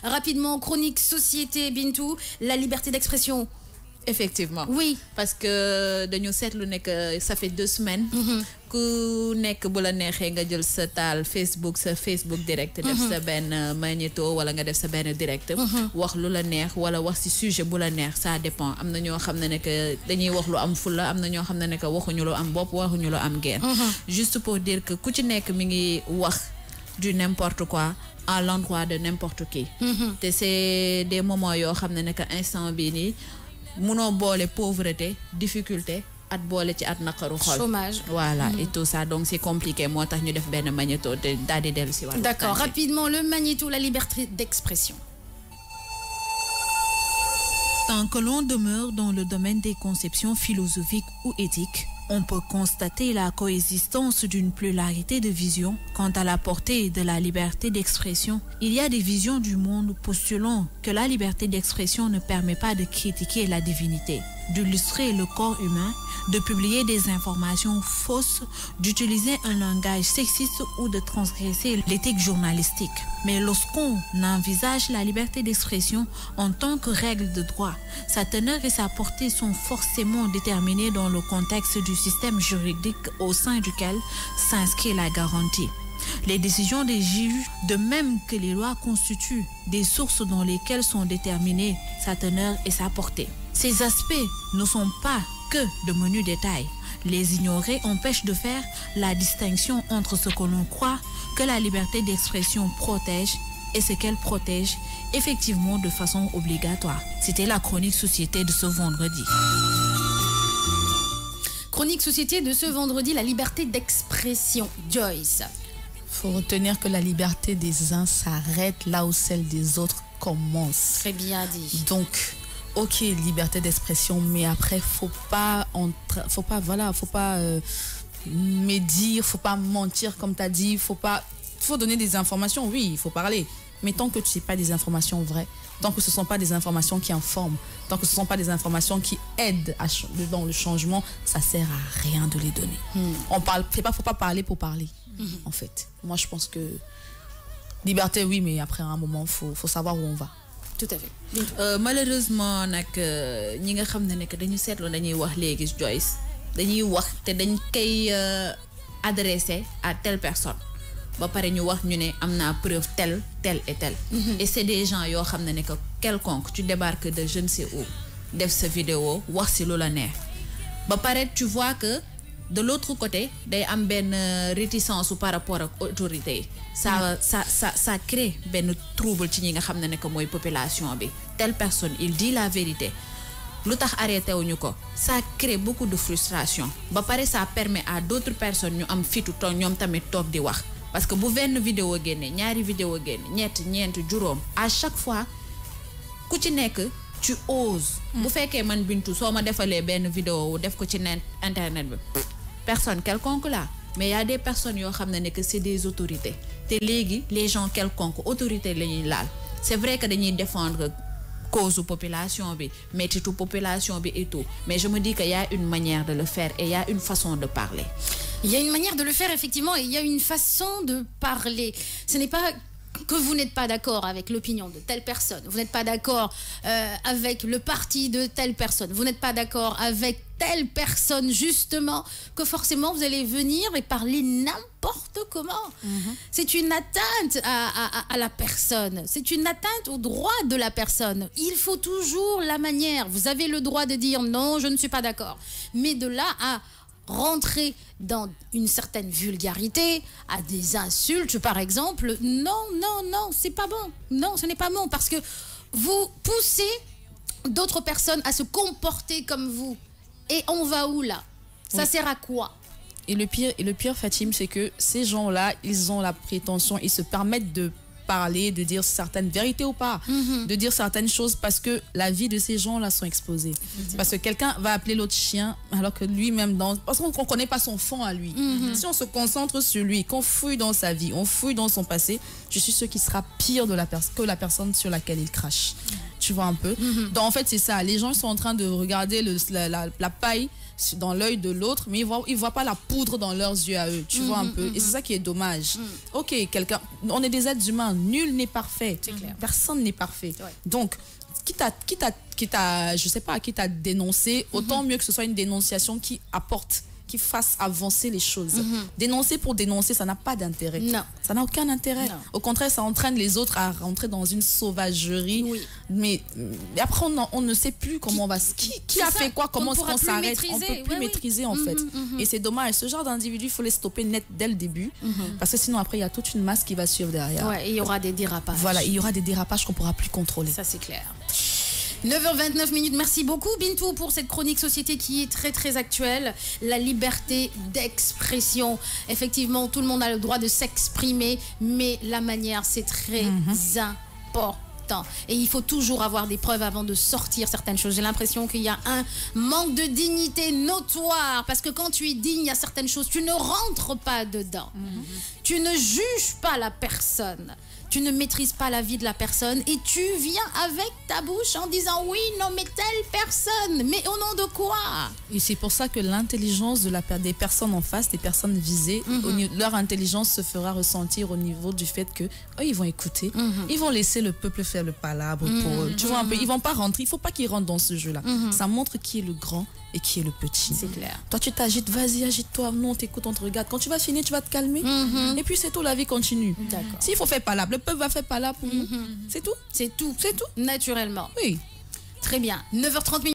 Rapidement, chronique société, Bintou, la liberté d'expression. Effectivement. Oui. Parce que de nous ça fait 2 semaines. Ku nek bu la nexé nga jël sa tal Facebook direct def sa ben magnéto wala nga def sa ben direct wax lu la neex wala wax ci sujet bu la neex ça dépend amna ño xamné nek dañuy wax lu am fula amna ño xamné nek waxuñu lu am bop waxuñu lu am geen juste pour dire que ku ci nek mi ngi wax du n'importe quoi à l'endroit de n'importe qui té c'est des moments yo xamné nek instant bi ni mëno bolé pauvreté difficulté at bolé ci at nakaru xol chômage voilà et tout ça donc c'est compliqué motax ñu def ben magnéto te daal di dellu ci wàllu d'accord rapidement le magnéto la liberté d'expression. Tant que l'on demeure dans le domaine des conceptions philosophiques ou éthiques, on peut constater la coexistence d'une pluralité de visions. Quant à la portée de la liberté d'expression, il y a des visions du monde postulant que la liberté d'expression ne permet pas de critiquer la divinité, d'illustrer le corps humain, de publier des informations fausses, d'utiliser un langage sexiste ou de transgresser l'éthique journalistique. Mais lorsqu'on envisage la liberté d'expression en tant que règle de droit, sa teneur et sa portée sont forcément déterminées dans le contexte du système juridique au sein duquel s'inscrit la garantie. Les décisions des juges, de même que les lois, constituent des sources dans lesquelles sont déterminées sa teneur et sa portée. Ces aspects ne sont pas que de menus détails. Les ignorer empêche de faire la distinction entre ce que l'on croit que la liberté d'expression protège et ce qu'elle protège effectivement de façon obligatoire. C'était la chronique société de ce vendredi. Chronique société de ce vendredi, la liberté d'expression. Joyce. Faut retenir que la liberté des uns s'arrête là où celle des autres commence. Très bien dit. Donc, ok, liberté d'expression, mais après, faut pas médire, faut pas mentir comme tu as dit, faut donner des informations, oui, il faut parler. Mais tant que tu sais pas des informations vraies, tant que ce sont pas des informations qui informent, tant que ce sont pas des informations qui aident dans le changement, ça sert à rien de les donner. Faut pas parler pour parler, en fait. Moi, je pense que liberté, oui, mais après, à un moment, faut savoir où on va. Tout à fait. Malheureusement nak ñi nga xamné nek dañu sétlu dañuy wax légui Joyce dañuy wax té dañ kay adresser à telle personne ba paré ñu wax ñu né amna preuve telle et telle et c'est des gens yo xamné nek quelconque tu débarques de je ne sais où def sa vidéo wax ci lu la neex ba paré tu vois que de l'autre côté day am ben réticence par rapport à autorité ça crée ben trouble ci ñi nga xamné nek moy population bi telle personne il dit la vérité lutax arrêté wuñu ko ça crée beaucoup de frustration ba paré ça permet à d'autres personnes ñu am fitu to ñom tamit tok di wax parce que bu benn vidéo génné ñaari vidéo génné ñent juroom à chaque fois ku ci nek tu oses bu féké man Bintou soo ma defalee benn vidéo def ko ci internet bi personne quelconque là mais il y a des personnes yo xamné que c'est des autorités té légui les gens quelconque autorité lañuy laal c'est vrai que dañuy défendre cause population bi mais toute population bi et tout mais je me dis qu'il y a une manière de le faire et il y a une façon de parler. Il y a une manière de le faire effectivement et il y a une façon de parler. Ce n'est pas que vous n'êtes pas d'accord avec l'opinion de telle personne, vous n'êtes pas d'accord avec le parti de telle personne, vous n'êtes pas d'accord avec telle personne justement, que forcément vous allez venir et parler n'importe comment. C'est une atteinte à la personne, c'est une atteinte au droit de la personne. Il faut toujours la manière, vous avez le droit de dire non, je ne suis pas d'accord, mais de là à rentrer dans une certaine vulgarité, à des insultes par exemple, non, c'est pas bon. Non, ce n'est pas bon parce que vous poussez d'autres personnes à se comporter comme vous. Et on va où là? Ça sert à quoi? Et le pire, Fatim, c'est que ces gens-là, ils ont la prétention, ils se permettent de parler, de dire certaines vérités ou pas, de dire certaines choses parce que la vie de ces gens-là sont exposées. Parce que quelqu'un va appeler l'autre chien alors que lui-même, parce qu'on ne connaît pas son fond à lui. Si on se concentre sur lui, qu'on fouille dans sa vie, on fouille dans son passé, je suis sûr qu'il sera pire que la personne sur laquelle il crache. Tu vois un peu. Donc en fait, c'est ça. Les gens sont en train de regarder la paille dans l'œil de l'autre, mais ils voient pas la poudre dans leurs yeux à eux. Tu vois un peu. Et c'est ça qui est dommage. Ok, on est des êtres humains. Nul n'est parfait. Personne n'est parfait. Ouais. Donc, quitte à, je sais pas, quitte à dénoncer, autant mieux que ce soit une dénonciation qui apporte, qui fasse avancer les choses. Dénoncer pour dénoncer, ça n'a pas d'intérêt. Non. Ça n'a aucun intérêt. Non. Au contraire, ça entraîne les autres à rentrer dans une sauvagerie. Oui. Mais après, on ne sait plus comment on va... Qui a fait quoi? Comment est-ce qu'on s'arrête? On ne peut plus maîtriser, en fait. Et c'est dommage. Ce genre d'individu, il faut les stopper net dès le début. Parce que sinon, après, il y a toute une masse qui va suivre derrière. Ouais, et il y aura des dérapages. Voilà, il y aura des dérapages qu'on ne pourra plus contrôler. Ça, c'est clair. 9h29. Merci beaucoup Bintou pour cette chronique société qui est très très actuelle. La liberté d'expression. Effectivement, tout le monde a le droit de s'exprimer, mais la manière, c'est très important. Et il faut toujours avoir des preuves avant de sortir certaines choses. J'ai l'impression qu'il y a un manque de dignité notoire, parce que quand tu es digne, il y a certaines choses, tu ne rentres pas dedans. Tu ne juges pas la personne. Tu ne maîtrises pas la vie de la personne et tu viens avec ta bouche en disant oui, non, mais telle personne. Mais au nom de quoi? Et c'est pour ça que l'intelligence des personnes en face, des personnes visées, leur intelligence se fera ressentir au niveau du fait que ils vont écouter, ils vont laisser le peuple faire le palabre pour eux. Tu vois un peu, ils vont pas rentrer, il faut pas qu'ils rentrent dans ce jeu-là. Ça montre qui est le grand et qui est le petit. C'est clair. Toi, tu t'agites, vas-y, agite-toi. Non, on t'écoute, on te regarde. Quand tu vas finir, tu vas te calmer. Et puis, c'est tout, la vie continue. S'il faut faire palabre, le peuple va faire palabre pour nous. C'est tout. C'est tout. C'est tout. Naturellement. Oui. Très bien. 9h30.